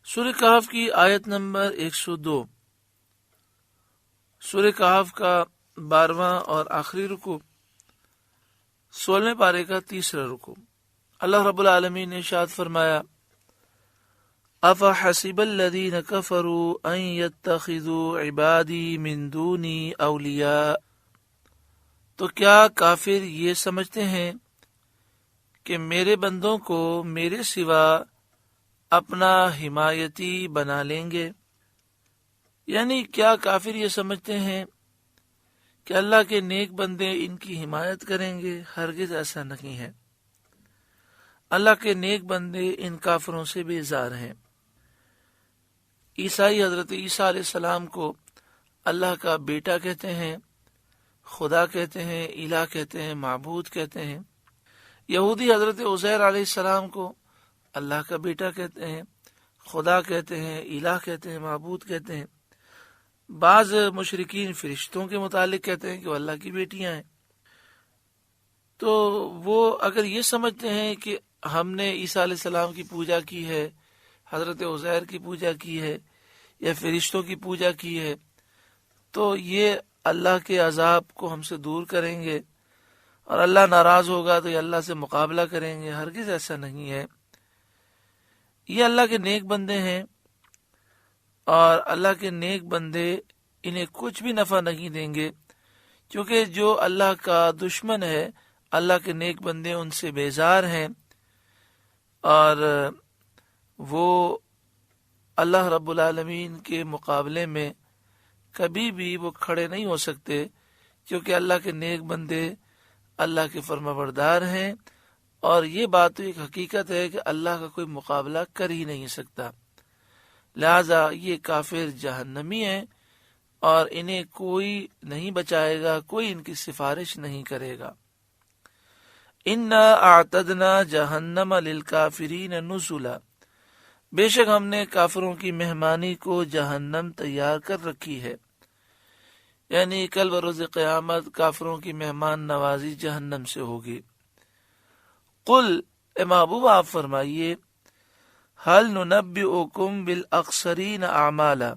سورہ کہف کی آیت نمبر 102۔ سورہ کہف کا 12واں اور آخری رکوع 16ویں پارے کا تیسرا رکوع۔ اللہ رب العالمین نے ارشاد فرمایا، افحسب الذین کفروا ان یتخذوا عبادی من دونی اولیاء، تو کیا کافر یہ سمجھتے ہیں کہ میرے بندوں کو میرے سوا اپنا حمایتی بنا لیں گے؟ یعنی کیا کافر یہ سمجھتے ہیں کہ اللہ کے نیک بندے ان کی حمایت کریں گے؟ ہرگز ایسا نہیں ہے۔ اللہ کے نیک بندے ان کافروں سے بیزار ہیں۔ عیسائی حضرت عیسیٰ علیہ السلام کو اللہ کا بیٹا کہتے ہیں، خدا کہتے ہیں، الہ کہتے ہیں، معبود کہتے ہیں۔ یہودی حضرت عزیر علیہ السلام کو اللہ کا بیٹا کہتے ہیں، خدا کہتے ہیں، الہ کہتے ہیں، معبود کہتے ہیں۔ بعض مشرکین فرشتوں کے متعلق کہتے ہیں کہ وہ اللہ کی بیٹیاں ہیں۔ تو وہ اگر یہ سمجھتے ہیں کہ ہم نے عیسیٰ علیہ السلام کی پوجا کی ہے، حضرت عزیر کی پوجا کی ہے، یا فرشتوں کی پوجا کی ہے، تو یہ اللہ کے عذاب کو ہم سے دور کریں گے، اور اللہ ناراض ہوگا تو یہ اللہ سے مقابلہ کریں گے۔ ہرگز ایسا نہیں ہے۔ یہ اللہ کے نیک بندے ہیں، اور اللہ کے نیک بندے انہیں کچھ بھی نفع نہیں دیں گے، کیونکہ جو اللہ کا دشمن ہے، اللہ کے نیک بندے ان سے بیزار ہیں، اور وہ اللہ رب العالمین کے مقابلے میں کبھی بھی وہ کھڑے نہیں ہو سکتے، کیونکہ اللہ کے نیک بندے اللہ کے فرمانبردار ہیں، اور یہ بات تو ایک حقیقت ہے کہ اللہ کا کوئی مقابلہ کر ہی نہیں سکتا۔ لہذا یہ کافر جہنمی ہیں، اور انہیں کوئی نہیں بچائے گا، کوئی ان کی سفارش نہیں کرے گا۔ انا اعتدنا جہنم للکافرین نزلا، بے شک ہم نے کافروں کی مہمانی کو جہنم تیار کر رکھی ہے۔ یعنی کل بروز قیامت کافروں کی مہمان نوازی جہنم سے ہوگی۔ قل، اے محبوب آپ فرمائیے، هل ننبئکم بالاخسرین اعمالا،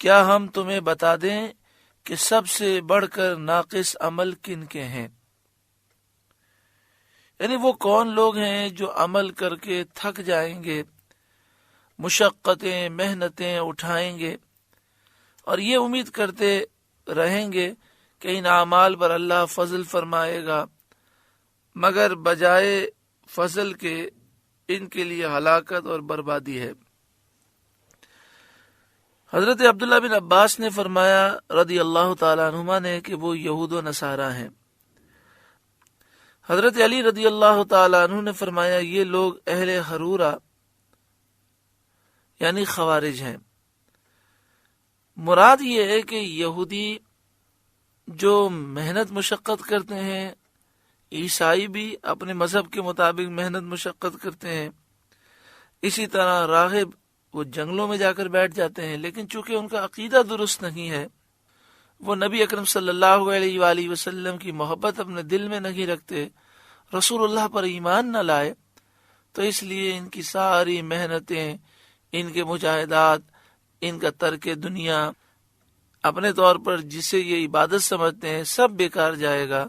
کیا ہم تمہیں بتا دیں کہ سب سے بڑھ کر ناقص عمل کن کے ہیں؟ یعنی وہ کون لوگ ہیں جو عمل کر کے تھک جائیں گے، مشقتیں محنتیں اٹھائیں گے، اور یہ امید کرتے رہیں گے کہ ان اعمال پر اللہ فضل فرمائے گا، مگر بجائے فضل کے ان کے لیے ہلاکت اور بربادی ہے۔ حضرت عبداللہ بن عباس نے فرمایا رضی اللہ تعالیٰ عنہما نے کہ وہ یہود و نصارہ ہیں۔ حضرت علی رضی اللہ تعالیٰ عنہ نے فرمایا یہ لوگ اہل حرورہ یعنی خوارج ہیں۔ مراد یہ ہے کہ یہودی جو محنت مشقت کرتے ہیں، عیسائی بھی اپنے مذہب کے مطابق محنت مشقت کرتے ہیں، اسی طرح راغب وہ جنگلوں میں جا کر بیٹھ جاتے ہیں، لیکن چونکہ ان کا عقیدہ درست نہیں ہے، وہ نبی اکرم صلی اللہ علیہ وآلہ وسلم کی محبت اپنے دل میں نہیں رکھتے، رسول اللہ پر ایمان نہ لائے، تو اس لیے ان کی ساری محنتیں، ان کے مجاہدات، ان کا ترک دنیا، اپنے طور پر جسے یہ عبادت سمجھتے ہیں، سب بیکار جائے گا،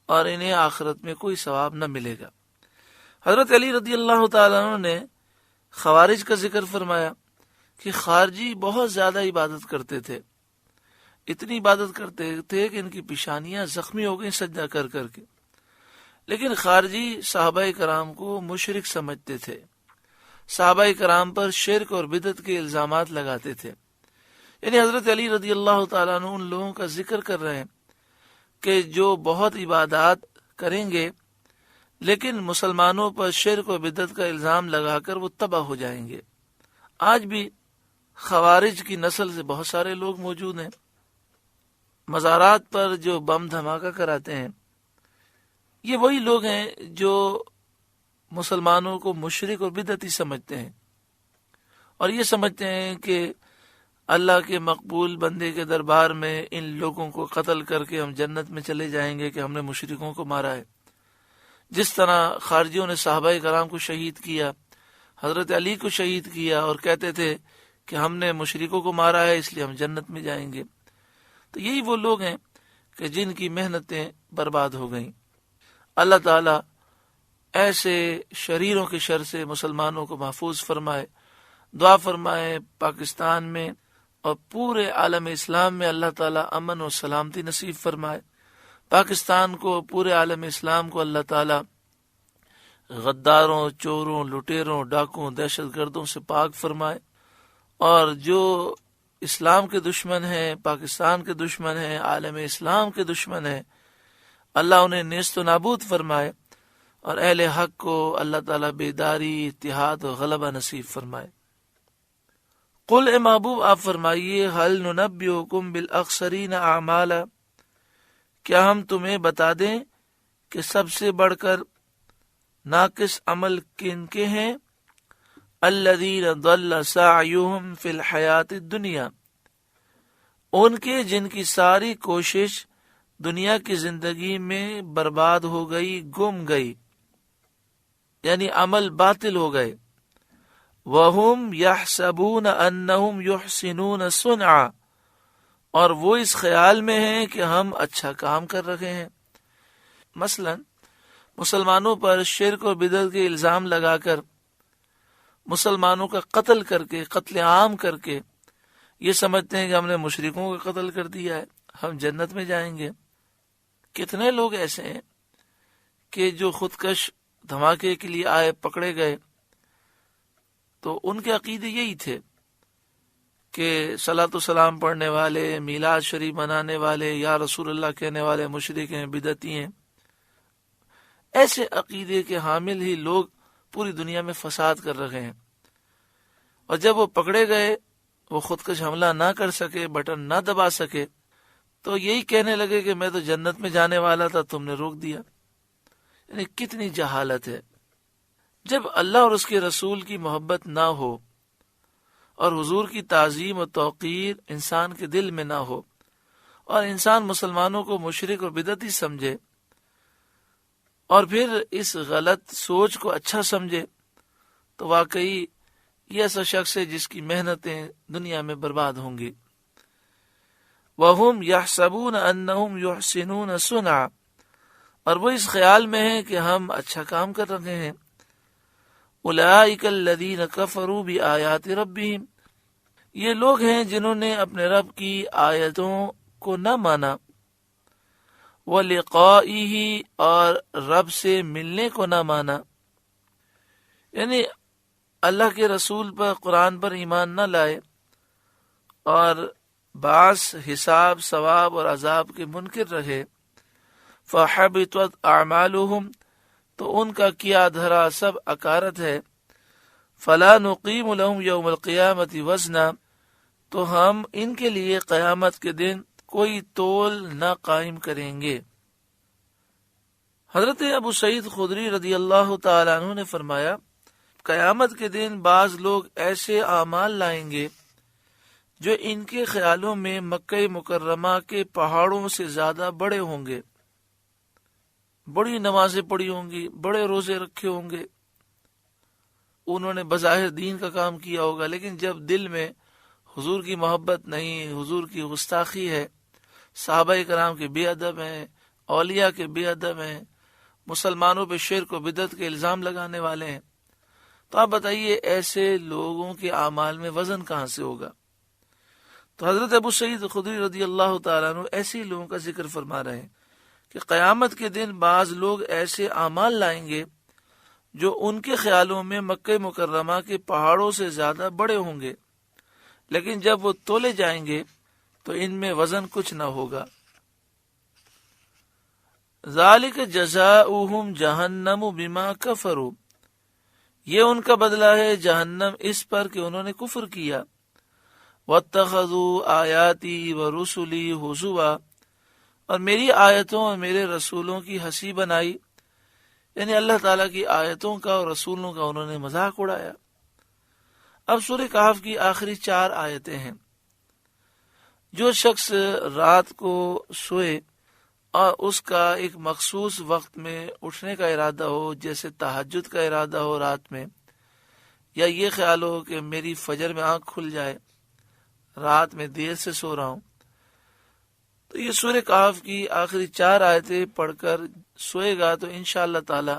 اور انہیں آخرت میں کوئی ثواب نہ ملے گا۔ حضرت علی رضی اللہ تعالیٰ عنہ نے خوارج کا ذکر فرمایا کہ خارجی بہت زیادہ عبادت کرتے تھے، اتنی عبادت کرتے تھے کہ ان کی پیشانیاں زخمی ہو گئیں سجدہ کر کر کے، لیکن خارجی صحابہ کرام کو مشرک سمجھتے تھے، صحابہ کرام پر شرک اور بدعت کے الزامات لگاتے تھے۔ یعنی حضرت علی رضی اللہ تعالیٰ عنہ ان لوگوں کا ذکر کر رہے ہیں کہ جو بہت عبادات کریں گے لیکن مسلمانوں پر شرک و بدعت کا الزام لگا کر وہ تباہ ہو جائیں گے۔ آج بھی خوارج کی نسل سے بہت سارے لوگ موجود ہیں، مزارات پر جو بم دھماکہ کراتے ہیں، یہ وہی لوگ ہیں جو مسلمانوں کو مشرک اور بدعتی سمجھتے ہیں، اور یہ سمجھتے ہیں کہ اللہ کے مقبول بندے کے دربار میں ان لوگوں کو قتل کر کے ہم جنت میں چلے جائیں گے کہ ہم نے مشرکوں کو مارا ہے. جس طرح خارجیوں نے صحابہ کرام کو شہید کیا، حضرت علی کو شہید کیا اور کہتے تھے کہ ہم نے مشرکوں کو مارا ہے اس لیے ہم جنت میں جائیں گے. تو یہی وہ لوگ ہیں کہ جن کی محنتیں برباد ہو گئیں. اللہ تعالی ایسے شریروں کے شر سے مسلمانوں کو محفوظ فرمائے. دعا فرمائے پاکستان میں اور پورے عالم اسلام میں اللہ تعالی امن و سلامتی نصیب فرمائے. پاکستان کو، پورے عالم اسلام کو اللہ تعالی غداروں، چوروں، لٹیروں، ڈاکوں، دہشت گردوں سے پاک فرمائے. اور جو اسلام کے دشمن ہیں، پاکستان کے دشمن ہیں، عالم اسلام کے دشمن ہیں، اللہ انہیں نیست و نابود فرمائے. اور اہل حق کو اللہ تعالیٰ بیداری، اتحاد و غلبہ نصیب فرمائے. قل اے محبوب آپ فرمائیے، هل ننبئکم بالاخسرین اعمالا، کیا ہم تمہیں بتا دیں کہ سب سے بڑھ کر ناقص عمل کن کے ہیں؟ الذین ضل سعیہم فی الحیات الدنیا، ان کے جن کی ساری کوشش دنیا کی زندگی میں برباد ہو گئی، گم گئی، یعنی عمل باطل ہو گئے. وَهُمْ يَحْسَبُونَ أَنَّهُمْ يُحْسِنُونَ صُنْعًا، اور وہ اس خیال میں ہیں کہ ہم اچھا کام کر رہے ہیں. مثلا مسلمانوں پر شرک اور بدعت کے الزام لگا کر، مسلمانوں کا قتل کر کے، قتل عام کر کے یہ سمجھتے ہیں کہ ہم نے مشرکوں کا قتل کر دیا ہے، ہم جنت میں جائیں گے. کتنے لوگ ایسے ہیں کہ جو خودکش دھماکے کے لیے آئے، پکڑے گئے، تو ان کے عقیدے یہی تھے کہ صلاۃ و سلام پڑھنے والے، میلاد شریف منانے والے، یا رسول اللہ کہنے والے مشرک ہیں، بدعتی ہیں. ایسے عقیدے کے حامل ہی لوگ پوری دنیا میں فساد کر رہے ہیں. اور جب وہ پکڑے گئے، وہ خودکش حملہ نہ کر سکے، بٹن نہ دبا سکے، تو یہی کہنے لگے کہ میں تو جنت میں جانے والا تھا، تم نے روک دیا. یعنی کتنی جہالت ہے. جب اللہ اور اس کے رسول کی محبت نہ ہو اور حضور کی تعظیم و توقیر انسان کے دل میں نہ ہو، اور انسان مسلمانوں کو مشرک اور بدعتی سمجھے اور پھر اس غلط سوچ کو اچھا سمجھے، تو واقعی یہ ایسا شخص ہے جس کی محنتیں دنیا میں برباد ہوں گی. وَهُمْ يَحْسَبُونَ أَنَّهُمْ يُحْسِنُونَ صُنْعًا، اور وہ اس خیال میں ہیں کہ ہم اچھا کام کر رہے ہیں. اولئک الذین کفروا بآیات ربہم، یہ لوگ ہیں جنہوں نے اپنے رب کی آیتوں کو نہ مانا. ولقائہ، اور رب سے ملنے کو نہ مانا، یعنی اللہ کے رسول پر، قرآن پر ایمان نہ لائے اور بعث، حساب، ثواب اور عذاب کے منکر رہے. فحبطت اعمالهم، تو ان کا کیا دھرا سب اکارت ہے. فلا نقیم لهم یوم القیامت وزنا، تو ہم ان کے لیے قیامت کے دن کوئی تول نہ قائم کریں گے. حضرت ابو سعید خدری رضی اللہ تعالیٰ عنہ نے فرمایا، قیامت کے دن بعض لوگ ایسے اعمال لائیں گے جو ان کے خیالوں میں مکہ مکرمہ کے پہاڑوں سے زیادہ بڑے ہوں گے. بڑی نمازیں پڑھی ہوں گی، بڑے روزے رکھے ہوں گے، انہوں نے بظاہر دین کا کام کیا ہوگا، لیکن جب دل میں حضور کی محبت نہیں، حضور کی گستاخی ہے، صحابہ کرام کے بے ادب ہیں، اولیاء کے بے ادب ہیں، مسلمانوں پہ شرک و بدعت کے الزام لگانے والے ہیں، تو آپ بتائیے ایسے لوگوں کے اعمال میں وزن کہاں سے ہوگا؟ تو حضرت ابو سعید خدری رضی اللہ تعالیٰ عنہ ایسے لوگوں کا ذکر فرما رہے ہیں کہ قیامت کے دن بعض لوگ ایسے اعمال لائیں گے جو ان کے خیالوں میں مکہ مکرمہ کے پہاڑوں سے زیادہ بڑے ہوں گے، لیکن جب وہ تولے جائیں گے تو ان میں وزن کچھ نہ ہوگا. ذالک جزاؤہم جہنم بما کفروا، یہ ان کا بدلہ ہے جہنم اس پر کہ انہوں نے کفر کیا. واتخذوا آیاتی ورسلی ہزوا، اور میری آیتوں اور میرے رسولوں کی ہنسی بنائی، یعنی اللہ تعالیٰ کی آیتوں کا اور رسولوں کا انہوں نے مذاق اڑایا. اب سورہ کہف کی آخری 4 آیتیں ہیں. جو شخص رات کو سوئے اور اس کا ایک مخصوص وقت میں اٹھنے کا ارادہ ہو، جیسے تہجد کا ارادہ ہو رات میں، یا یہ خیال ہو کہ میری فجر میں آنکھ کھل جائے، رات میں دیر سے سو رہا ہوں، تو یہ سورہ کہف کی آخری 4 آیتیں پڑھ کر سوئے گا تو انشاءاللہ تعالی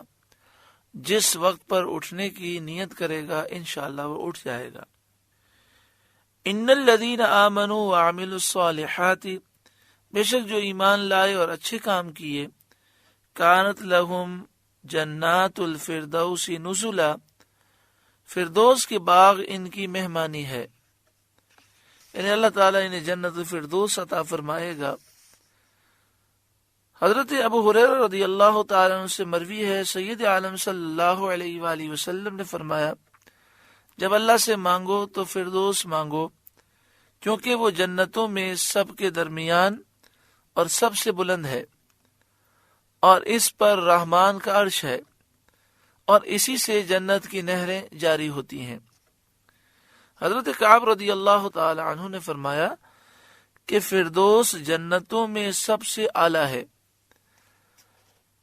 جس وقت پر اٹھنے کی نیت کرے گا انشاءاللہ وہ اٹھ جائے گا۔ ان الذین آمنوا وعملوا الصالحات، بے شک جو ایمان لائے اور اچھے کام کیے، کانت لہم جنات الفردوس نزلا، فردوس کے باغ ان کی مہمانی ہے، یعنی اللہ تعالیٰ انہیں جنت الفردوس عطا فرمائے گا۔ حضرت ابو ہریرہ رضی اللہ تعالیٰ عنہ سے مروی ہے، سید عالم صلی اللہ علیہ وآلہ وسلم نے فرمایا، جب اللہ سے مانگو تو فردوس مانگو، کیونکہ وہ جنتوں میں سب کے درمیان اور سب سے بلند ہے، اور اس پر رحمان کا عرش ہے، اور اسی سے جنت کی نہریں جاری ہوتی ہیں۔ حضرت کعب رضی اللہ تعالی عنہ نے فرمایا کہ فردوس جنتوں میں سب سے اعلیٰ ہے،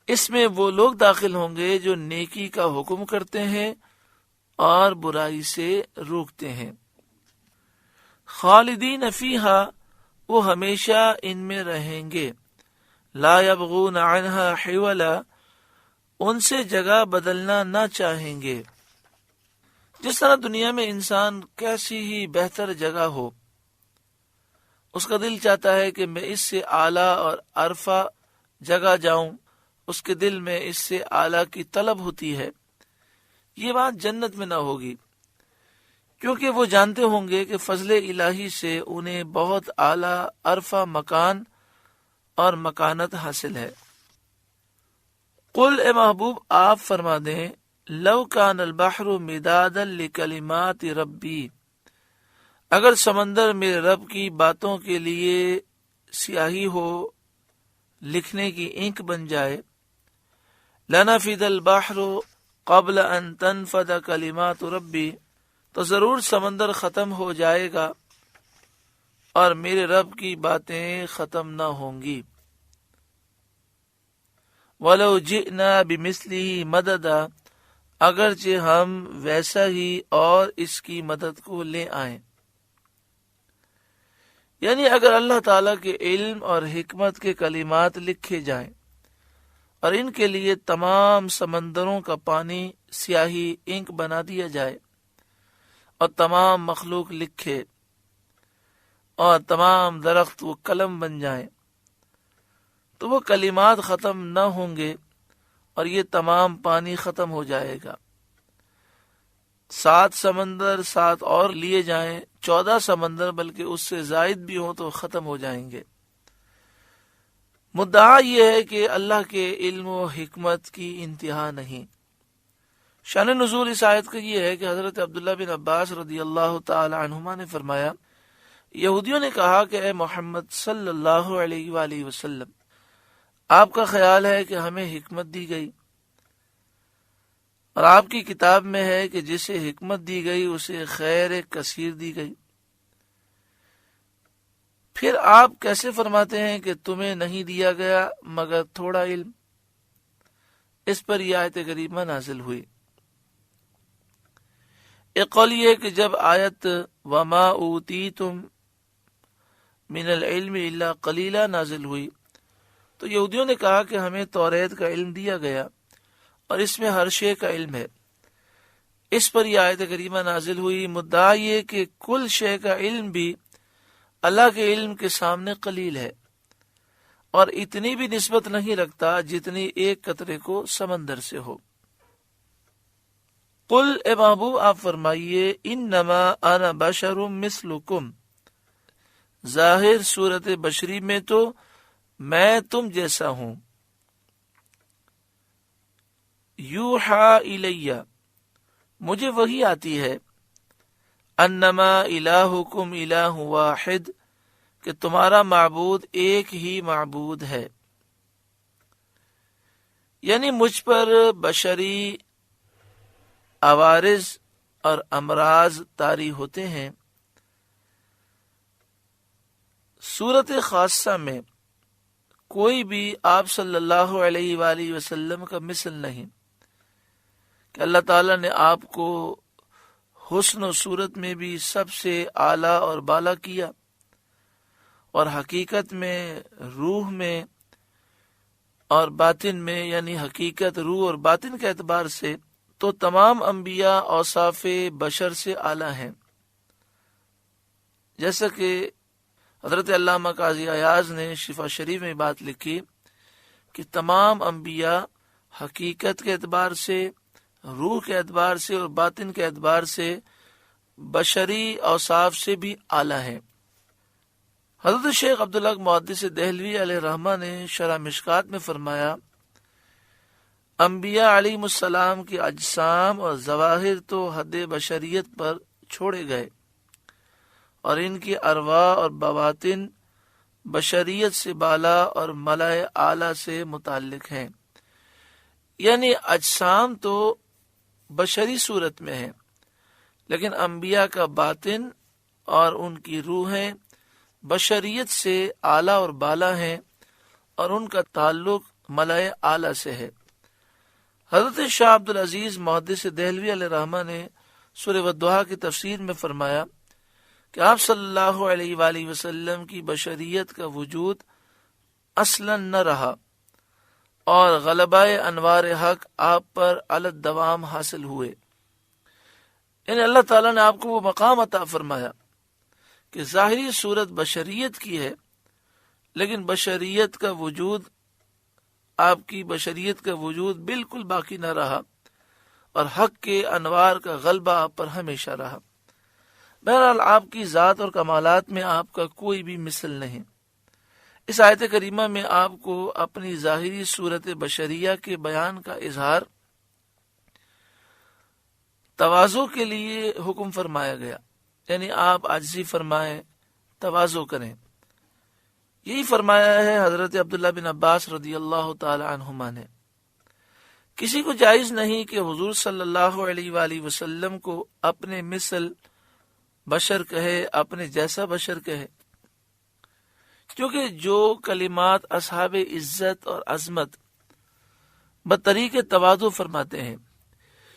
اس میں وہ لوگ داخل ہوں گے جو نیکی کا حکم کرتے ہیں اور برائی سے روکتے ہیں۔ خالدین فیہا، وہ ہمیشہ ان میں رہیں گے، لا یبغون عنہا حولا، ان سے جگہ بدلنا نہ چاہیں گے۔ جس طرح دنیا میں انسان کیسی ہی بہتر جگہ ہو، اس کا دل چاہتا ہے کہ میں اس سے اعلیٰ اور عرفہ جگہ جاؤں، اس کے دل میں اس سے اعلیٰ کی طلب ہوتی ہے، یہ بات جنت میں نہ ہوگی، کیونکہ وہ جانتے ہوں گے کہ فضل الہی سے انہیں بہت اعلیٰ عرفہ مکان اور مکانت حاصل ہے۔ قل، اے محبوب آپ فرما دیں، لو کان البحر مدادا لکلمات ربی، اگر سمندر میرے رب کی باتوں کے لیے سیاہی ہو، لکھنے کی اینک بن جائے، لنفد البحر قبل ان تنفد کلمات ربی، تو ضرور سمندر ختم ہو جائے گا اور میرے رب کی باتیں ختم نہ ہوں گی۔ وَلَوْ جِئْنَا بِمِثْلِهِ مَدَدًا، اگرچہ ہم ویسا ہی اور اس کی مدد کو لے آئیں، یعنی اگر اللہ تعالیٰ کے علم اور حکمت کے کلمات لکھے جائیں اور ان کے لیے تمام سمندروں کا پانی سیاہی انک بنا دیا جائے اور تمام مخلوق لکھے اور تمام درخت وہ قلم بن جائیں، تو وہ کلمات ختم نہ ہوں گے اور یہ تمام پانی ختم ہو جائے گا۔ 7 سمندر 7 اور لیے جائیں، 14 سمندر بلکہ اس سے زائد بھی ہوں تو ختم ہو جائیں گے۔ مدعا یہ ہے کہ اللہ کے علم و حکمت کی انتہا نہیں۔ شان نزول اس آیت کا یہ ہے کہ حضرت عبداللہ بن عباس رضی اللہ تعالی عنہما نے فرمایا، یہودیوں نے کہا کہ اے محمد صلی اللہ علیہ وآلہ وسلم، آپ کا خیال ہے کہ ہمیں حکمت دی گئی، اور آپ کی کتاب میں ہے کہ جسے حکمت دی گئی اسے خیر کثیر دی گئی، پھر آپ کیسے فرماتے ہیں کہ تمہیں نہیں دیا گیا مگر تھوڑا علم؟ اس پر یہ آیت کریمہ نازل ہوئی۔ ایک قول یہ ہے کہ جب آیت وَمَا أُوتِيتُم مِّنَ الْعِلْمِ إِلَّا قَلِيلًا نازل ہوئی تو یہودیوں نے کہا کہ ہمیں توریت کا علم دیا گیا اور اس میں ہر شے کا علم ہے۔ اس پر یہ آیت کریمہ نازل ہوئی۔ مدعا یہ کہ کل شے کا علم بھی اللہ کے علم کے سامنے قلیل ہے اور اتنی بھی نسبت نہیں رکھتا جتنی ایک قطرے کو سمندر سے ہو۔ قل، اے محبوب آپ فرمائیے، انما انا بشر مثلکم، ظاہر صورت بشری میں تو میں تم جیسا ہوں، یوحا الیہ، مجھے وحی آتی ہے، انما الہکم الہ واحد، کہ تمہارا معبود ایک ہی معبود ہے، یعنی مجھ پر بشری عوارض اور امراض طاری ہوتے ہیں، صورت خاصہ میں کوئی بھی آپ صلی اللہ علیہ وآلہ وسلم کا مثل نہیں کہ اللہ تعالیٰ نے آپ کو حسن و صورت میں بھی سب سے اعلیٰ اور بالا کیا، اور حقیقت میں، روح میں اور باطن میں، یعنی حقیقت، روح اور باطن کے اعتبار سے تو تمام انبیاء اوصاف بشر سے اعلیٰ ہیں۔ جیسا کہ حضرت علامہ قاضی ایاز نے شفا شریف میں بات لکھی کہ تمام انبیاء حقیقت کے اعتبار سے، روح کے اعتبار سے اور باطن کے اعتبار سے بشری اوصاف سے بھی اعلیٰ ہیں۔ حضرت شیخ عبدالحق محدث دہلوی علیہ رحمہ نے شرح مشکات میں فرمایا، انبیاء علیہم السلام کی اجسام اور ظواہر تو حد بشریت پر چھوڑے گئے، اور ان کی ارواح اور بواطن بشریت سے بالا اور ملائے اعلیٰ سے متعلق ہیں۔ یعنی اجسام تو بشری صورت میں ہیں، لیکن انبیاء کا باطن اور ان کی روحیں بشریت سے اعلیٰ اور بالا ہیں، اور ان کا تعلق ملائے اعلیٰ سے ہے۔ حضرت شاہ عبدالعزیز محدث دہلوی علیہ رحمہ نے سورہ والضحیٰ کی تفسیر میں فرمایا کہ آپ صلی اللہ علیہ وآلہ وسلم کی بشریت کا وجود اصلاً نہ رہا، اور غلبہ انوار حق آپ پر علی الدوام حاصل ہوئے۔ یعنی اللہ تعالیٰ نے آپ کو وہ مقام عطا فرمایا کہ ظاہری صورت بشریت کی ہے، لیکن بشریت کا وجود، آپ کی بشریت کا وجود بالکل باقی نہ رہا، اور حق کے انوار کا غلبہ آپ پر ہمیشہ رہا۔ بہرحال آپ کی ذات اور کمالات میں آپ کا کوئی بھی مثل نہیں۔ اس آیت کریمہ میں آپ کو اپنی ظاہری صورت بشریہ کے بیان کا اظہار تواضع کے لیے حکم فرمایا گیا، یعنی آپ عاجزی فرمائیں، تواضع کریں۔ یہی فرمایا ہے حضرت عبداللہ بن عباس رضی اللہ تعالی عنہما نے۔ کسی کو جائز نہیں کہ حضور صلی اللہ علیہ وآلہ وسلم کو اپنے مثل بشر کہے، اپنے جیسا بشر کہے، کیونکہ جو کلمات اصحاب عزت اور عظمت بطریق تواضع فرماتے ہیں،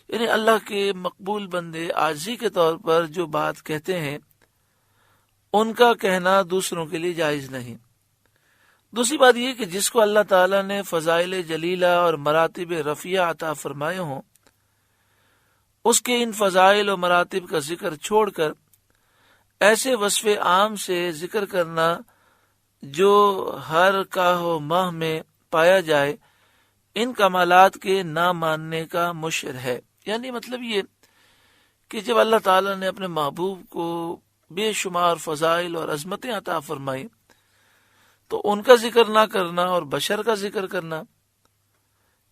یعنی اللہ کے مقبول بندے عاجزی کے طور پر جو بات کہتے ہیں، ان کا کہنا دوسروں کے لیے جائز نہیں۔ دوسری بات یہ کہ جس کو اللہ تعالیٰ نے فضائل جلیلہ اور مراتب رفیع عطا فرمائے ہوں، اس کے ان فضائل و مراتب کا ذکر چھوڑ کر ایسے وصف عام سے ذکر کرنا جو ہر کاہ و ماہ میں پایا جائے، ان کمالات کے نہ ماننے کا مشر ہے۔ یعنی مطلب یہ کہ جب اللہ تعالیٰ نے اپنے محبوب کو بے شمار فضائل اور عظمتیں عطا فرمائی، تو ان کا ذکر نہ کرنا اور بشر کا ذکر کرنا،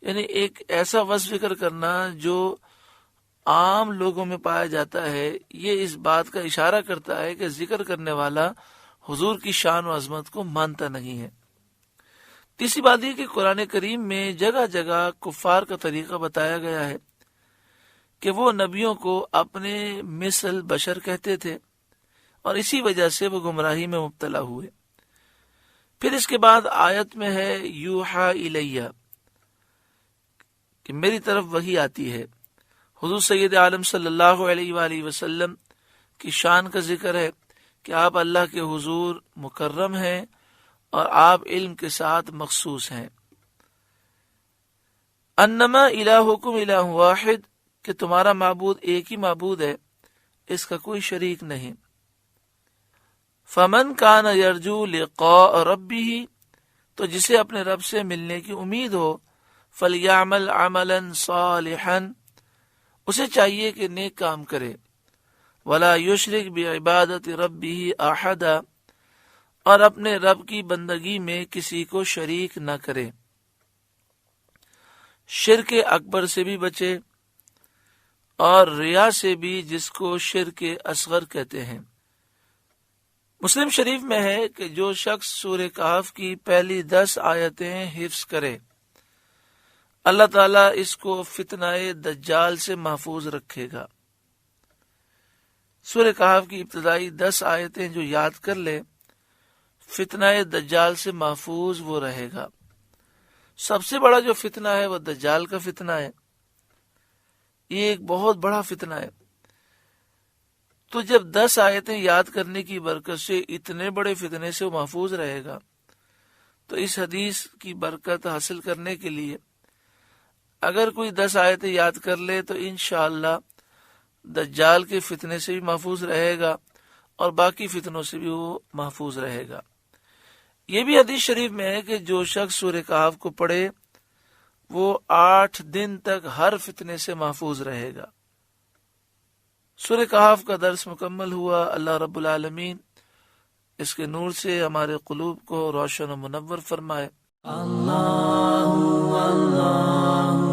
یعنی ایک ایسا وصف ذکر کرنا جو عام لوگوں میں پایا جاتا ہے، یہ اس بات کا اشارہ کرتا ہے کہ ذکر کرنے والا حضور کی شان و عظمت کو مانتا نہیں ہے۔ تیسری بات یہ کہ قرآن کریم میں جگہ جگہ کفار کا طریقہ بتایا گیا ہے کہ وہ نبیوں کو اپنے مثل بشر کہتے تھے، اور اسی وجہ سے وہ گمراہی میں مبتلا ہوئے۔ پھر اس کے بعد آیت میں ہے یوحا الیہ، کہ میری طرف وحی آتی ہے۔ حضور سید عالم صلی اللہ علیہ وآلہ وسلم کی شان کا ذکر ہے کہ آپ اللہ کے حضور مکرم ہیں اور آپ علم کے ساتھ مخصوص ہیں۔ انما الہکم الہ واحد، کہ تمہارا معبود ایک ہی معبود ہے، اس کا کوئی شریک نہیں۔ فمن کان یرجو لقاء ربہ، تو جسے اپنے رب سے ملنے کی امید ہو، فلیعمل عملا صالحا، اسے چاہیے کہ نیک کام کرے، ولا یشرک بعبادت ربہ احدا، اور اپنے رب کی بندگی میں کسی کو شریک نہ کرے۔ شرک اکبر سے بھی بچے، اور ریا سے بھی، جس کو شرک اصغر کہتے ہیں۔ مسلم شریف میں ہے کہ جو شخص سورہ کہف کی پہلی 10 آیتیں حفظ کرے، اللہ تعالیٰ اس کو فتنہ دجال سے محفوظ رکھے گا۔ سورہ کہف کی ابتدائی 10 آیتیں جو یاد کر لے، فتنہ دجال سے محفوظ وہ رہے گا۔ سب سے بڑا جو فتنہ ہے وہ دجال کا فتنہ ہے، یہ ایک بہت بڑا فتنہ ہے۔ تو جب 10 آیتیں یاد کرنے کی برکت سے اتنے بڑے فتنے سے وہ محفوظ رہے گا، تو اس حدیث کی برکت حاصل کرنے کے لیے اگر کوئی 10 آیتیں یاد کر لے تو انشاءاللہ دجال کے فتنے سے بھی محفوظ رہے گا اور باقی فتنوں سے بھی وہ محفوظ رہے گا۔ یہ بھی حدیث شریف میں ہے کہ جو شخص سورہ کہف کو پڑھے وہ 8 دن تک ہر فتنے سے محفوظ رہے گا۔ سورہ کہف کا درس مکمل ہوا۔ اللہ رب العالمین اس کے نور سے ہمارے قلوب کو روشن و منور فرمائے۔ اللہ اللہ